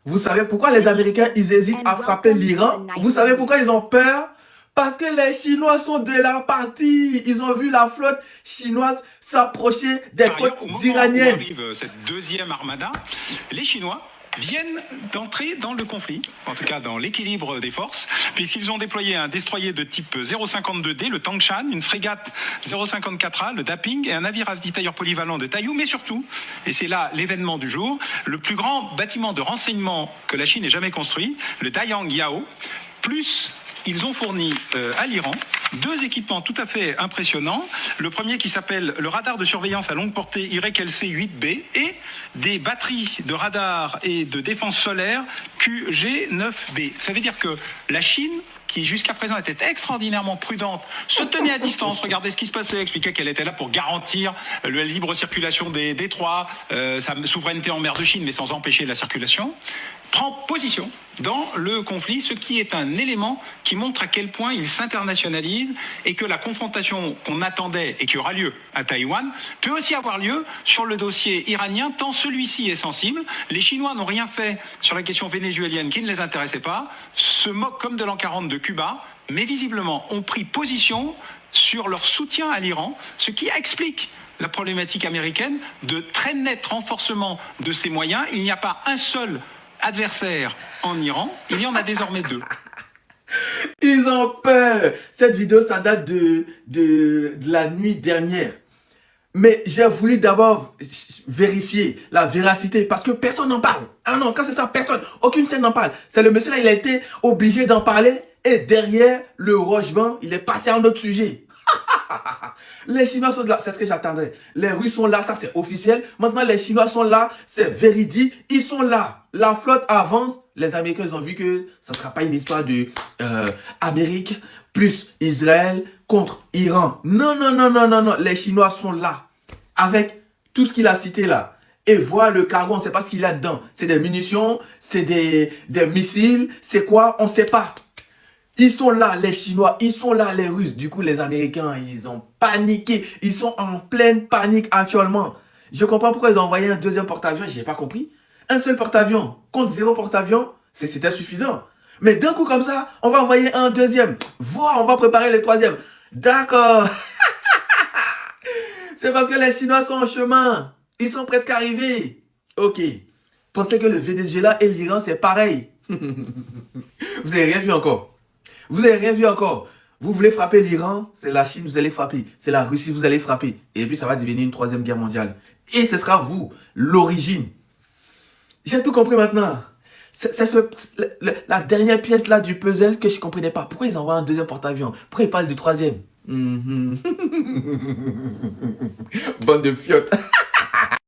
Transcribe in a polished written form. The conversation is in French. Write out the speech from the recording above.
Vous savez pourquoi les Américains, ils hésitent à frapper l'Iran? Vous savez pourquoi ils ont peur? Parce que les Chinois sont de la partie. Ils ont vu la flotte chinoise s'approcher des côtes iraniennes. Où arrive cette deuxième armada, les Chinois viennent d'entrer dans le conflit, en tout cas dans l'équilibre des forces, puisqu'ils ont déployé un destroyer de type 052D, le Tangshan, une frégate 054A, le Daping, et un navire ravitailleur polyvalent de Taiyou, mais surtout, et c'est là l'événement du jour, le plus grand bâtiment de renseignement que la Chine ait jamais construit, le Dayang Yao, plus ils ont fourni à l'Iran deux équipements tout à fait impressionnants. Le premier qui s'appelle le radar de surveillance à longue portée IREC-LC-8B et des batteries de radar et de défense solaire QG9B. Ça veut dire que la Chine, qui jusqu'à présent était extraordinairement prudente, se tenait à distance, regardait ce qui se passait, expliquait qu'elle était là pour garantir la libre circulation des détroits, sa souveraineté en mer de Chine, mais sans empêcher la circulation, prend position dans le conflit, ce qui est un élément qui montre à quel point il s'internationalise et que la confrontation qu'on attendait et qui aura lieu à Taïwan peut aussi avoir lieu sur le dossier iranien, tant celui-ci est sensible. Les Chinois n'ont rien fait sur la question vénézuélienne qui ne les intéressait pas, se moquent comme de l'an 40 de Cuba, mais visiblement ont pris position sur leur soutien à l'Iran, ce qui explique la problématique américaine de très net renforcement de ses moyens. Il n'y a pas un seul adversaire en Iran, il y en a désormais deux. Ils ont peur. Cette vidéo, ça date de la nuit dernière. Mais j'ai voulu d'abord vérifier la véracité parce que personne n'en parle. Ah non, quand c'est ça, personne. Aucune chaîne n'en parle. C'est le monsieur là, il a été obligé d'en parler et derrière le rogement, il est passé à un autre sujet. Les Chinois sont là, c'est ce que j'attendais. Les Russes sont là, ça c'est officiel. Maintenant les Chinois sont là, c'est véridique. Ils sont là. La flotte avance. Les Américains ils ont vu que ça ne sera pas une histoire de Amérique plus Israël contre Iran. Non, non, non, non, non, non. Les Chinois sont là. Avec tout ce qu'il a cité là. Et voir le cargo, on ne sait pas ce qu'il y a dedans. C'est des munitions, c'est des missiles, c'est quoi, on ne sait pas. Ils sont là, les Chinois, ils sont là, les Russes. Du coup, les Américains, ils ont paniqué. Ils sont en pleine panique actuellement. Je comprends pourquoi ils ont envoyé un deuxième porte-avions, je n'ai pas compris. Un seul porte-avions contre 0 porte-avions, c'était suffisant. Mais d'un coup comme ça, on va envoyer un deuxième. Voire, on va préparer le troisième. D'accord. C'est parce que les Chinois sont en chemin. Ils sont presque arrivés. Ok. Pensez que le Venezuela et l'Iran, c'est pareil. Vous n'avez rien vu encore. Vous n'avez rien vu encore. Vous voulez frapper l'Iran, c'est la Chine, vous allez frapper. C'est la Russie, vous allez frapper. Et puis ça va devenir une troisième guerre mondiale. Et ce sera vous, l'origine. J'ai tout compris maintenant. C'est la dernière pièce là du puzzle que je ne comprenais pas. Pourquoi ils envoient un deuxième porte-avions? Pourquoi ils parlent du troisième? Bande de fiottes.